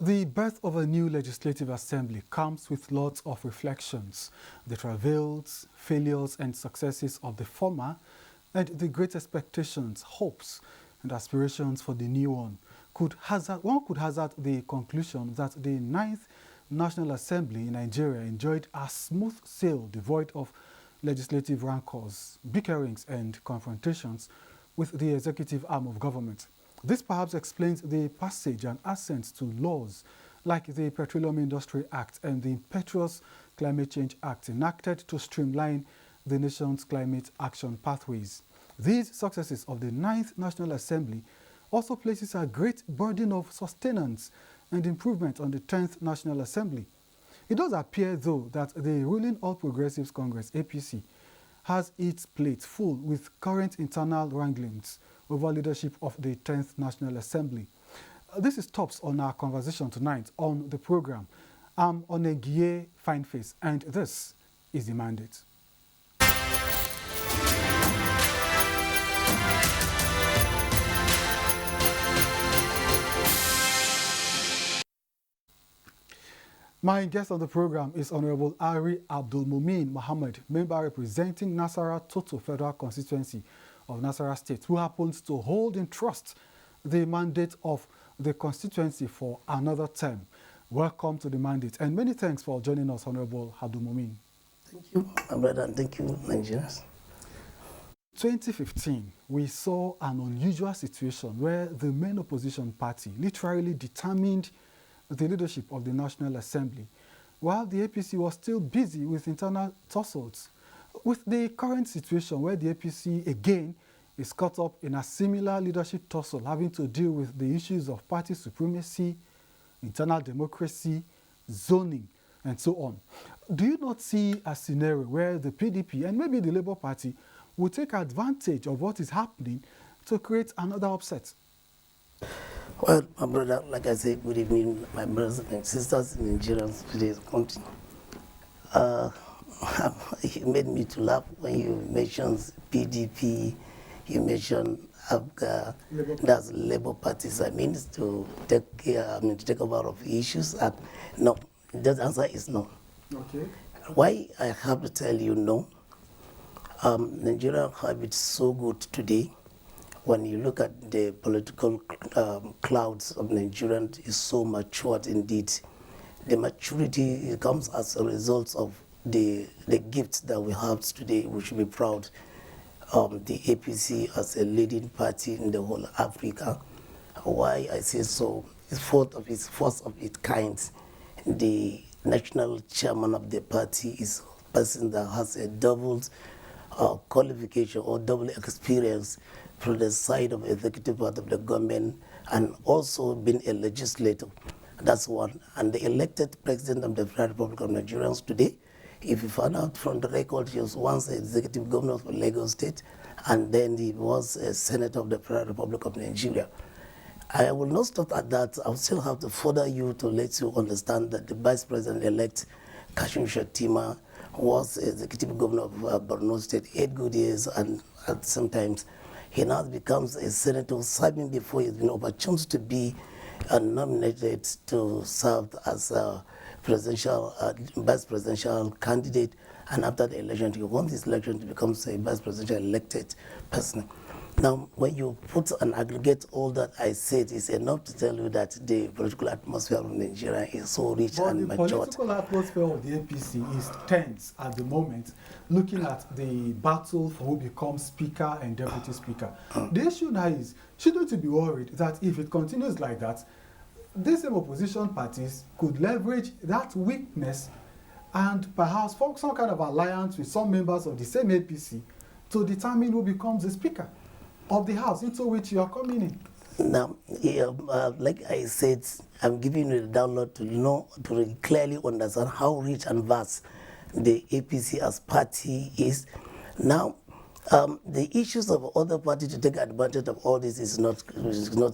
The birth of a new legislative assembly comes with lots of reflections, the travails, failures and successes of the former, and the great expectations, hopes and aspirations for the new one. One could hazard the conclusion that the 9th National Assembly in Nigeria enjoyed a smooth sail devoid of legislative rancors, bickerings and confrontations with the executive arm of government. This perhaps explains the passage and assent to laws like the Petroleum Industry Act and the Impetuous Climate Change Act enacted to streamline the nation's climate action pathways. These successes of the 9th National Assembly also places a great burden of sustenance and improvement on the 10th National Assembly. It does appear, though, that the ruling All Progressives Congress, APC, has its plate full with current internal wranglings over leadership of the 10th National Assembly. This is tops on our conversation tonight on the program. I'm Onegie Fineface, and this is the mandate. My guest on the program is Honourable Abdulmumin Mohammed, member representing Nasarawa Toto Federal Constituency of Nasarawa State, who happens to hold in trust the mandate of the constituency for another term. Welcome to the mandate, and many thanks for joining us, Honourable Abdulmumin. Thank you, my brother, and thank you, Nigerians. 2015, we saw an unusual situation where the main opposition party literally determined the leadership of the National Assembly, while the APC was still busy with internal tussles. With the current situation where the APC again is caught up in a similar leadership tussle having to deal with the issues of party supremacy, internal democracy, zoning, and so on, do you not see a scenario where the PDP and maybe the Labour Party will take advantage of what is happening to create another upset? Well, my brother, like I said, good evening, my brothers and sisters in Nigerians today's country. You made me to laugh when you mentioned PDP, you mentioned Abga, that's Labour parties. I mean, to take over of issues. No, the answer is no. Okay. Why I have to tell you no? Nigeria have it so good today. When you look at the political clouds of Nigerians, is so matured indeed. The maturity comes as a result of the gifts that we have today. We should be proud of the APC as a leading party in the whole Africa. Why I say so? It's first of its kind. The national chairman of the party is a person that has a double qualification or double experience from the side of the executive part of the government and also been a legislator. That's one. And the elected president of the Federal Republic of Nigeria today, if you find out from the record, he was once executive governor of Lagos State, and then he was a senator of the Federal Republic of Nigeria. I will not stop at that. I will still have to further you to let you understand that the vice president-elect, Kashim Shettima, was executive governor of Borno State 8 good years, and at some times he now becomes a senator, serving before he's been opportune to be nominated to serve as a presidential, vice presidential candidate, and after the election, he won this election to become a vice presidential elected person. Now, when you put and aggregate all that I said, is enough to tell you that the political atmosphere of Nigeria is so rich and matured. The political atmosphere of the APC is tense at the moment, looking at the battle for who becomes Speaker and Deputy Speaker. The issue now is, shouldn't you be worried that if it continues like that, these same opposition parties could leverage that weakness and perhaps form some kind of alliance with some members of the same APC to determine who becomes the Speaker of the House into which you are coming in? Now, like I said, I'm giving you the download to know, to clearly understand how rich and vast the APC as party is. Now, the issues of other parties to take advantage of all this is not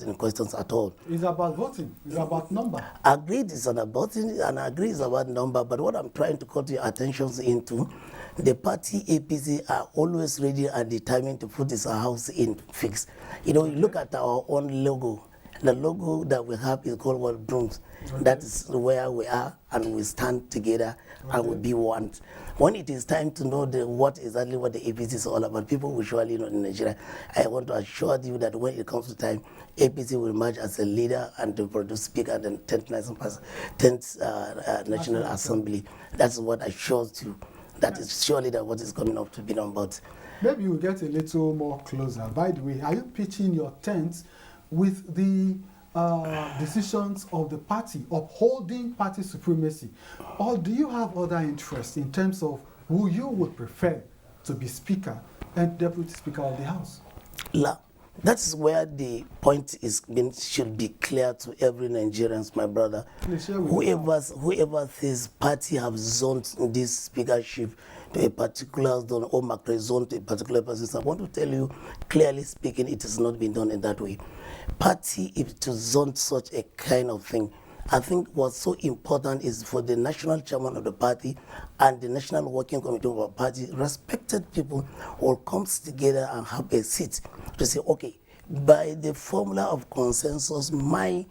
in questions at all. It's about voting. It's about number. Agreed it's about voting, and agreed it's about number. But what I'm trying to call your attention into, the party APC are always ready and determined to put this house in fix. You know, you look at our own logo. The logo that we have is called World Brooms. Okay. That is where we are, and we stand together, and we be one. When it is time to know what exactly what the APC is all about, people will surely know in Nigeria. I want to assure you that when it comes to time, APC will emerge as a leader and to produce speaker at the 10th National Assembly. That's what assures you. That is surely that what is coming up to be done. But maybe we'll get a little more closer. By the way, are you pitching your tent with the decisions of the party upholding party supremacy, or do you have other interests in terms of who you would prefer to be Speaker and Deputy Speaker of the House? That's where the point should be clear to every Nigerian, my brother. Whoever says party have zoned this speakership to a particular zone or macro zone to a particular person, I want to tell you, clearly speaking, it has not been done in that way. Party, if to zone such a kind of thing, I think what's so important is for the national chairman of the party and the national working committee of our party, respected people all comes together and have a seat to say, okay, by the formula of consensus, my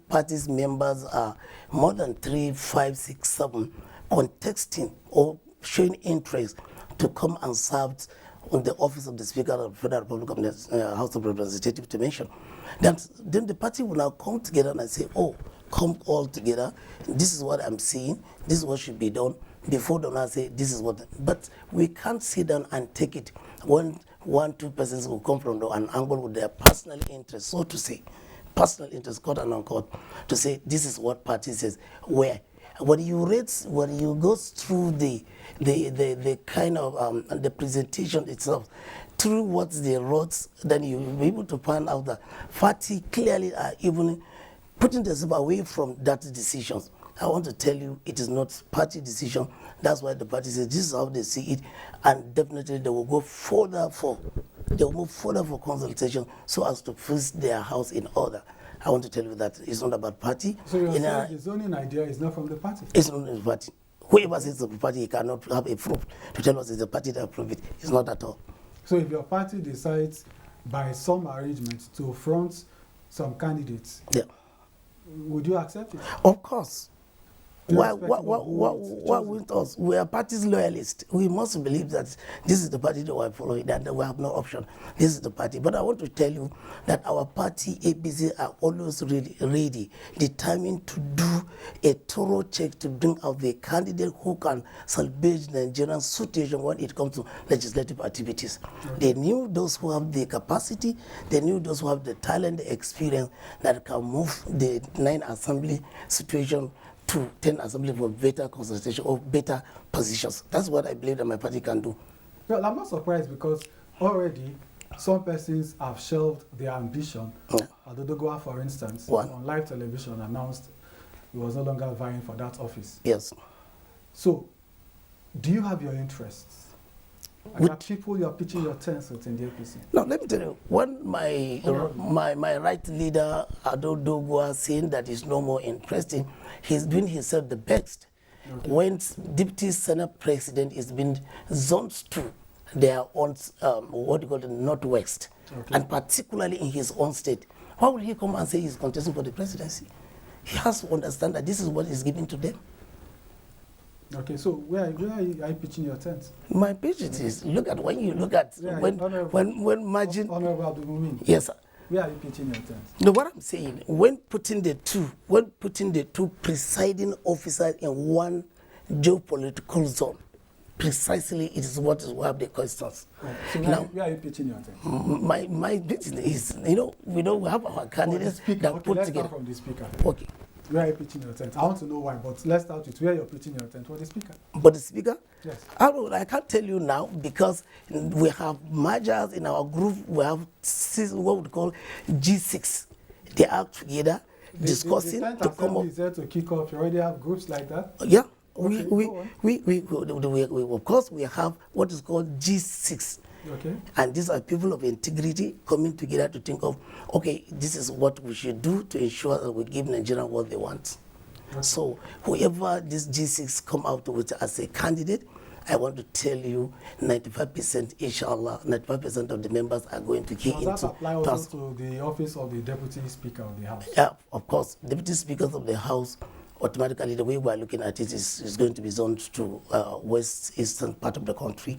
party's members are more than 3, 5, 6, 7 contesting or showing interest to come and serve on the office of the Speaker of the Federal Republic of the House of Representatives to mention. Then the party will now come together and say, oh, come all together, this is what I'm seeing, this is what should be done, before they now say, this is what, but we can't sit down and take it when 1-2 persons will come from an angle with their personal interest, so to say, personal interest, quote and unquote, to say, this is what party says, where. When you go through the kind of the presentation itself, through what they wrote, then you'll be able to find out that party clearly are even putting themselves away from that decision. I want to tell you, it is not party decision. That's why the party says this is how they see it, and definitely they will go further they will move further for consultation so as to put their house in order. I want to tell you that it's not about party. So you're saying the zoning idea is not from the party? It's not from the party. Whoever says it's the party, he cannot have a proof to tell us it's the party that approved it. It's not at all. So if your party decides by some arrangement to front some candidates, yeah, would you accept it? Of course. Why with us? We are party's loyalists. We must believe that this is the party that we are following, and we have no option. This is the party. But I want to tell you that our party, APC, are always ready, determined to do a thorough check to bring out the candidate who can salvage Nigerian situation when it comes to legislative activities. Okay. They knew those who have the capacity, they knew those who have the talent, the experience that can move the 9 assembly situation to 10 assembly for better consultation or better positions. That's what I believe that my party can do. Well, I'm not surprised because already some persons have shelved their ambition. Yeah. Adodogoa, for instance, on live television announced he was no longer vying for that office. Yes. So, do you have your interests? Are people you're pitching your tents with in the APC? Now, let me tell you, when my right leader, Adodogoa, saying that he's no more interested, he's doing himself the best. Okay. When Deputy Senate President is being zoned to their own, what you call the Northwest, okay, and particularly in his own state, why would he come and say he's contesting for the presidency? He has to understand that this is what is given to them. Okay, so where are you pitching your tent? My pitch is, when you look at, when margin... Honourable Abdulmumin. Yes, sir. Where are you pitching your tent? No, what I'm saying, when putting the two presiding officers in one geopolitical zone, precisely it is what is one of the questions. Right. So where are you pitching your tent? My pitch is, we have our candidates that put together. Let's start from the speaker. Okay. Where are you pitching your tent? I want to know why, but let's start with where you're pitching your tent for the speaker. But the speaker? Yes. I can't tell you now because we have mergers in our group. We have what we call G6. They are together discussing to come up. Is there to kick off? You already have groups like that? Yeah. Okay, we of course we have what is called G6. Okay. And these are people of integrity coming together to think of, okay, this is what we should do to ensure that we give Nigerians what they want. Okay. So whoever this G6 come out with as a candidate, I want to tell you 95%, inshallah, 95% of the members are going to key into. Does that apply also to the office of the Deputy Speaker of the House? Yeah, of course. Deputy Speakers of the House, automatically, the way we're looking at it is going to be zoned to west-eastern part of the country.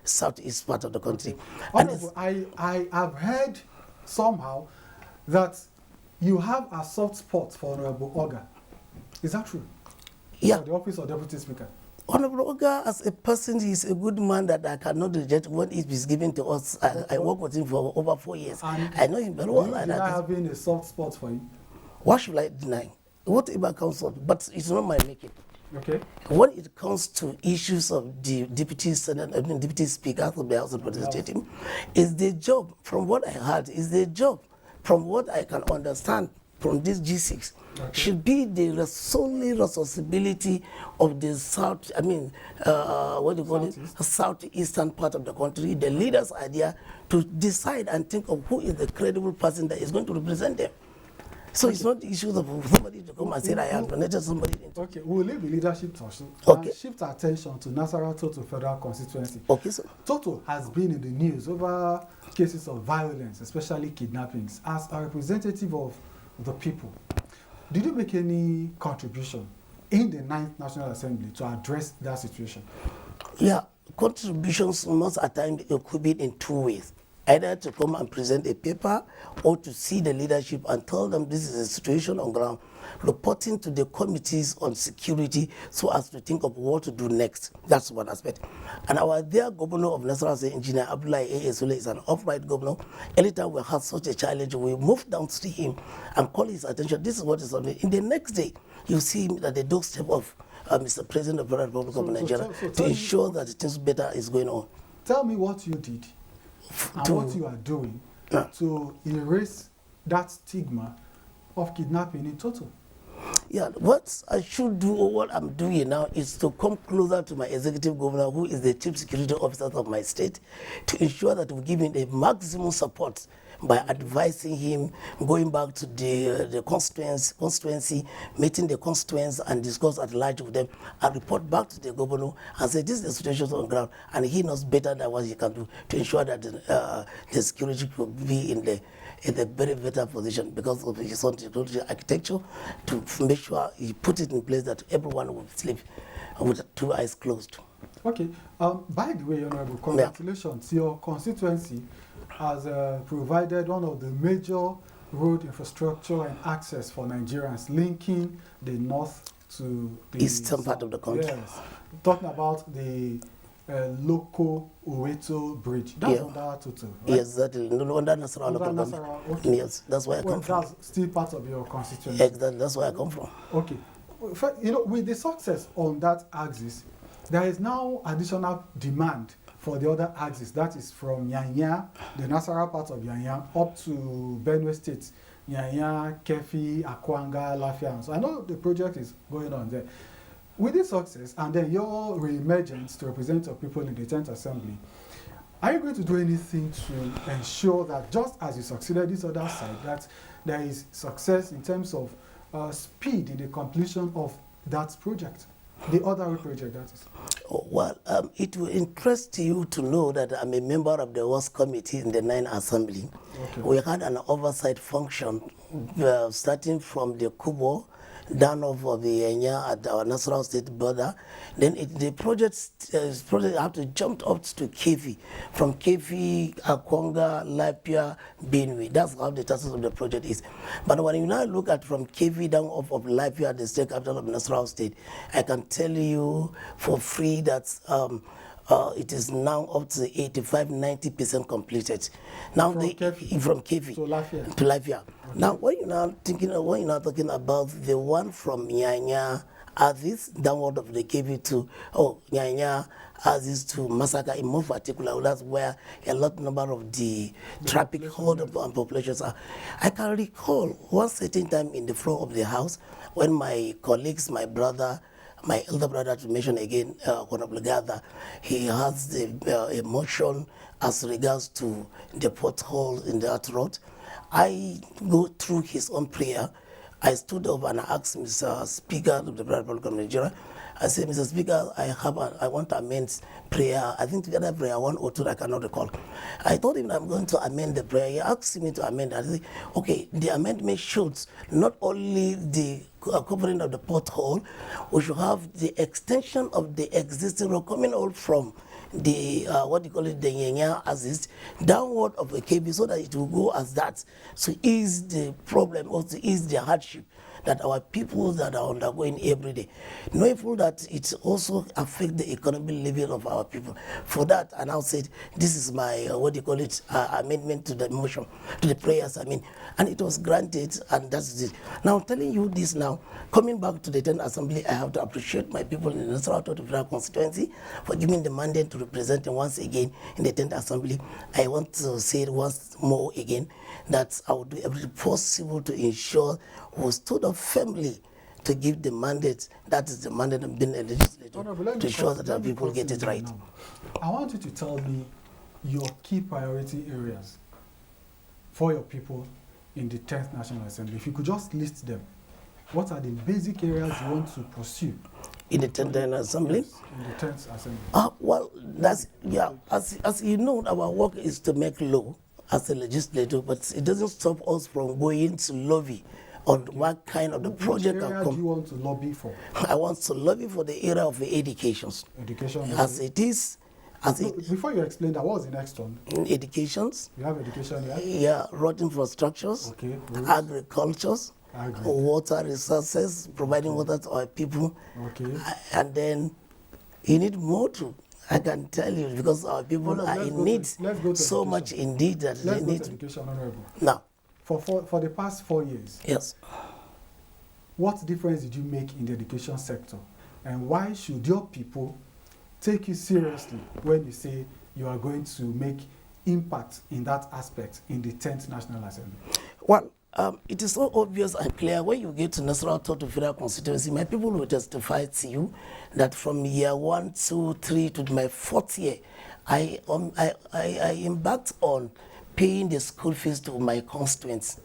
Southeast part of the country. Okay. I have heard somehow that you have a soft spot for Honourable Oga. Is that true? Yeah. For the office of Deputy Speaker? Honourable Oga, as a person, he is a good man that I cannot reject what he is given to us. I work with him for over 4 years. And I know him very well. Do you deny having a soft spot for him? What should I deny? Whatever comes up, but it's not my making. Okay. When it comes to issues of the Deputy Speaker of the House of Representatives, is the job, from what I heard, is the job, from what I can understand from this G6, should be the solely responsibility of the southeastern part of the country. The leaders are there to decide and think of who is the credible person that is going to represent them. So it's not the issue of somebody to come and say I have donated somebody. Okay, we'll leave the leadership portion and shift our attention to Nasarawa Toto Federal Constituency. Okay, sir. Toto has been in the news over cases of violence, especially kidnappings, as a representative of the people. Did you make any contribution in the 9th National Assembly to address that situation? Yeah, contributions most at times could be in 2 ways. Either to come and present a paper or to see the leadership and tell them this is the situation on ground, reporting to the committees on security so as to think of what to do next. That's one aspect. And our dear governor of Nasarawa State, Engineer Abdullah Sule, is an upright governor. Anytime we have such a challenge, we move down to him and call his attention. This is what is happening. In the next day, you see him at the doorstep of Mr. President of the Republic of Nigeria to ensure that things better is going on. Tell me what you did and what you are doing to erase that stigma of kidnapping in total. Yeah, what I should do or what I'm doing now is to come closer to my executive governor, who is the chief security officer of my state, to ensure that we give him the maximum support by advising him, going back to the constituency, meeting the constituents and discuss at large with them, and report back to the governor and say this is the situation on the ground, and he knows better than what he can do to ensure that the security will be in a very better position because of his own technology architecture, to make sure he put it in place that everyone will sleep with 2 eyes closed. Okay. By the way, Honourable, congratulations. Your constituency has provided one of the major road infrastructure and access for Nigerians, linking the north to the eastern part of the country. Yes. Talking about the local Oreto bridge. That's under Toto, right? Yes, that is under Nasarawa. Okay. Yes, that's where I come from. That's still part of your constituency. Exactly, that's where I come from. Okay. You know, with the success on that axis, there is now additional demand for the other axis, that is from Yanya, the Nasarawa part of Yanya, up to Benue State, Yanya, Kefi, Akwanga, Lafia. So I know the project is going on there. With this success, and then your re-emergence to represent your people in the 10th Assembly, are you going to do anything to ensure that just as you succeeded this other side, that there is success in terms of speed in the completion of that project? The other project, that is. Oh, well, it will interest you to know that I'm a member of the Works Committee in the 9th Assembly. Okay. We had an oversight function starting from the Kubo down over the Enya at our Nasarawa State border. Then the project have to jump up to Kefi. From Kefi, Akwanga, Lapia, Benue. That's how the status of the project is. But when you now look at from Kefi down off of Lapia, the state capital of Nasarawa State, I can tell you for free that it is now up to 85–90% completed. Now from Kefi to Lafia. Okay. Now when you're now talking about the one from Nyanya Aziz downward of the Kefi to Nyanya Aziz to Masaka in more particular, that's where a lot number of the traffic hold up and populations are. I can recall one certain time in the floor of the house when my colleagues, my brother, my elder brother, to mention again, Honourable Gather, he has the emotion as regards to the pothole in that road. I go through his own prayer. I stood up and asked Mr. Speaker of the Republic of Nigeria, I said, Mr. Speaker, I want to amend prayer. I think the other prayer, 1 or 2, I cannot recall. I told him I'm going to amend the prayer. He asked me to amend. I said, okay, the amendment should not only the covering of the pothole, we should have the extension of the existing road coming out from the what do you call it, the Nyenya assist downward of a KB, so that it will go as that, to ease the problem or to ease the hardship that our people that are undergoing every day, knowing that it also affects the economic level of our people. For that, I now said, this is my, what do you call it, amendment to the motion, to the prayers, I mean, and it was granted, and that's it. Now, telling you this now, coming back to the 10th Assembly, I have to appreciate my people in the Nasarawa Federal Constituency for giving the mandate to represent them once again in the 10th Assembly. I want to say it once more again, that I will do everything possible to ensure we stood up firmly to give the mandate, that is the mandate of being a legislator, to ensure that our people get it right. Now. I want you to tell me your key priority areas for your people in the 10th National Assembly. If you could just list them, what are the basic areas you want to pursue? In the 10th Assembly? Yes, in the 10th Assembly. Well, that's, yeah, as you know, our work is to make law as a legislator, but it doesn't stop us from going to lobby on what kind of the project Which area do you want to lobby for? I want to lobby for the area of the educations. Education. As it is. Before you explain that, what was the next one? Educations. You have education, yeah? Yeah, road infrastructures, okay, agricultures, water resources, providing water to our people. Okay. And then you need more to, I can tell you, because our people are in need so much indeed that they need. Let's go to education, Honourable. Now. For the past 4 years, yes, what difference did you make in the education sector? And why should your people take you seriously when you say you are going to make impact in that aspect in the 10th National Assembly? Well, it is so obvious and clear when you get to Nasarawa Federal Constituency, my people will testify to you that from year 1, 2, 3 to my 4th year, I embarked on paying the school fees to my constituents.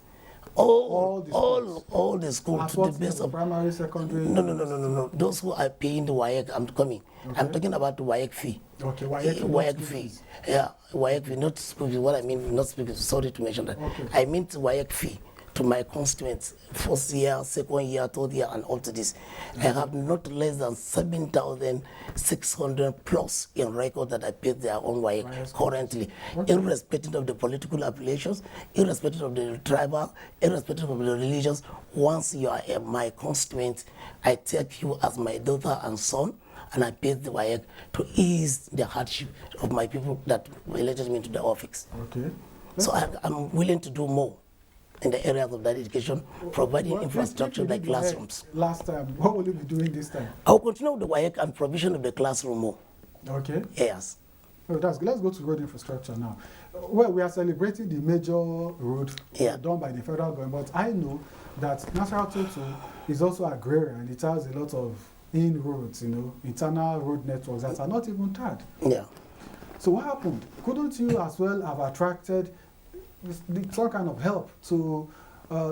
All the schools to the best of primary, secondary. No. Those who are paying the WAEC, I'm coming. Okay. I'm talking about the WAEC fee. Okay, WAEC fee. Yeah, WAEC fee, not school fee. What I mean, not school fee. Sorry to mention that. Okay. I meant WAEC fee to my constituents, first year, second year, third year, and all to this. I have not less than 7,600 plus in record that I paid their own WAEC currently, irrespective of the political affiliations, irrespective of the tribal, irrespective of the religions. Once you are my constituent, I take you as my daughter and son, and I paid the WAEC to ease the hardship of my people that elected me into the office. Okay. So I'm willing to do more in the areas of that education, providing infrastructure like classrooms. Last time, what will you be doing this time? I will continue with the WAEC and provision of the classroom more. Okay. Yes. Oh, that's good. Let's go to road infrastructure now. Well, we are celebrating the major road done by the federal government, but I know that Nasarawa Total is also agrarian and it has a lot of inroads, internal road networks that are not even tarred. Yeah. So what happened? Couldn't you as well have attracted some kind of help to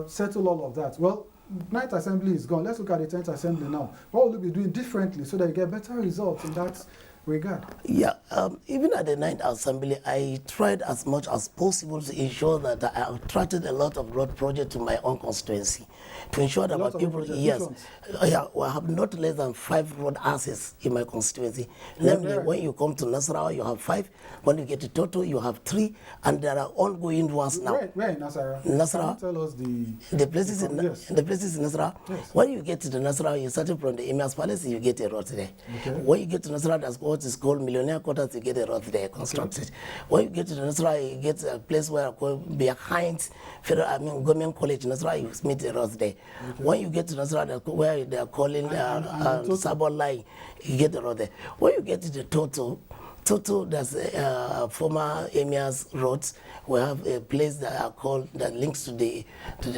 settle all of that? Well, 9th Assembly is gone. Let's look at the 10th Assembly now. What will you be doing differently so that you get better results in that regard? Yeah, even at the 9th Assembly, I tried as much as possible to ensure that I attracted a lot of road projects to my own constituency. To ensure that my people, yes, well, I have not less than 5 road access in my constituency. Namely, when you come to Nasarawa, you have 5. When you get to Toto, you have 3, and there are ongoing ones now. Where in Nasarawa? Nasarawa. Tell us the places in Nasarawa. Yes. When you get to the Nasarawa, you started from the Emir's Palace, you get a road there. Okay. When you get to Nasarawa, that's what is called Millionaire Quarters, you get a road there constructed. Okay. When you get to the Nasarawa, you get a place where I call behind Government College Nasarawa, you meet a road there. Okay. When you get to Nasarawa, where they are calling Sabo Line, you get the road there. When you get to the Toto, that's former Emir's roads. We have a place that are called that links to the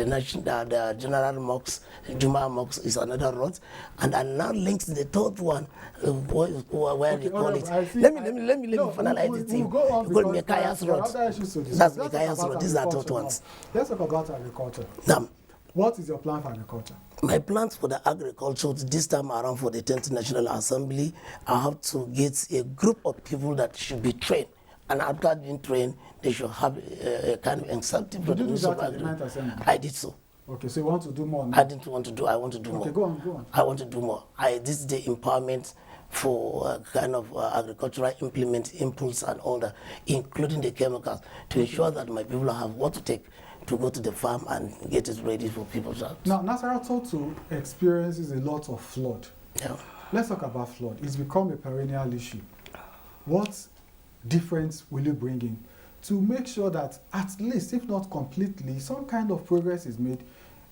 national the General Mosque, Juma Mosque is another road, and now links to the third one where they call it. Let me finalize it. You call Mikaya's road. That's Mikaya's road. These are third ones. Let's talk about agriculture. What is your plan for agriculture? My plans for the agriculture this time around for the 10th National Assembly, I have to get a group of people that should be trained. And after being trained, they should have a kind of incentive. Did you do that at the 9th Assembly? I did so. Okay, so you want to do more now? I didn't want to do, I want to do more. Okay, go on. I want to do more. This is the empowerment for kind of agricultural impulse and all that, including the chemicals, to ensure that my people have what to take to go to the farm and get it ready for people. Now, Nasarawa Toto experiences a lot of flood. Yeah. Let's talk about flood. It's become a perennial issue. What difference will you bring in to make sure that at least, if not completely, some kind of progress is made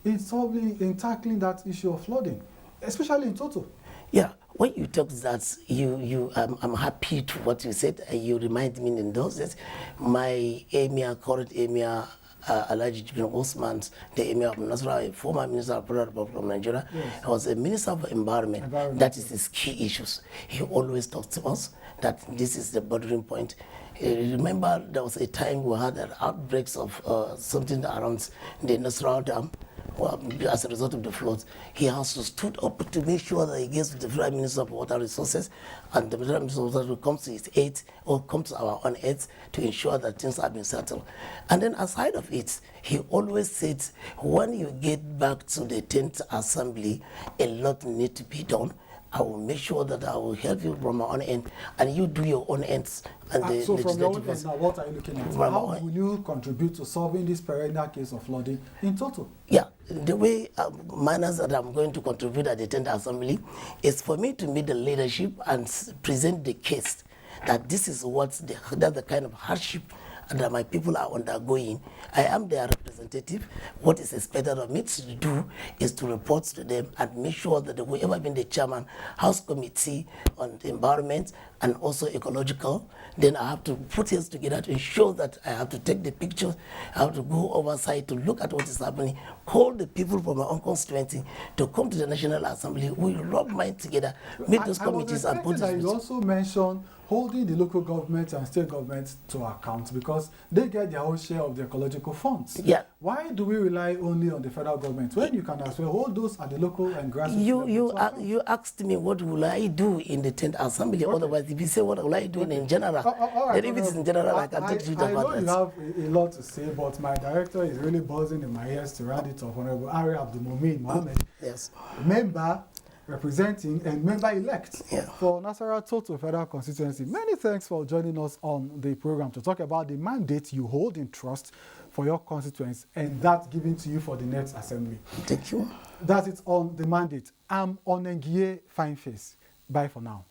in tackling that issue of flooding, especially in Toto? Yeah, when you talk that, I'm happy to what you said. You remind me in those days, my emir, current emir, Alhaji Jibril Osman, the emir of Nasarawa, former minister of Federal Republic of Nigeria, yes. Was a minister of environment. That is his key issues. He always talks to us that this is the bordering point. Remember, there was a time we had outbreaks of something around the Nasarawa Dam. Well, as a result of the floods, he has stood up to make sure that he gets to the Federal Minister of Water Resources, and the Federal Minister of Water will come to his aid or come to our own aid to ensure that things have been settled. And then aside of it, he always said, when you get back to the 10th Assembly, a lot needs to be done. I will make sure that I will help you from my own end, and you do your own ends. And so from your own end, now what are you looking at? How will you contribute to solving this perennial case of flooding in Toto? Yeah, the way manners that I'm going to contribute at the 10th Assembly is for me to meet the leadership and present the case that this is that's the kind of hardship that my people are undergoing. I am their representative. What is expected of me to do is to report to them and make sure that whoever been the chairman, House Committee on the Environment and also Ecological, then I have to put hands together to ensure that I have to take the pictures, I have to go oversight to look at what is happening, call the people from my own constituency to come to the National Assembly. We rub minds together, meet those committees and put this. You also mentioned holding the local government and state government to account because they get their own share of the ecological funds. Yeah. Why do we rely only on the federal government when you can as well hold those at the local and grassroots? You asked me what will I do in the 10th Assembly. Okay. Otherwise, if you say what will I do in general, then if it's in general, I can take you I know you have a lot to say, but my director is really buzzing in my ears to round it off. Honourable Abdulmumin Mohammed, yes, member representing and member-elect for Nasarawa Toto Federal Constituency. Many thanks for joining us on the program to talk about the mandate you hold in trust for your constituents and that given to you for the next assembly. Thank you. That is on the mandate. I'm on NTA Fine Face. Bye for now.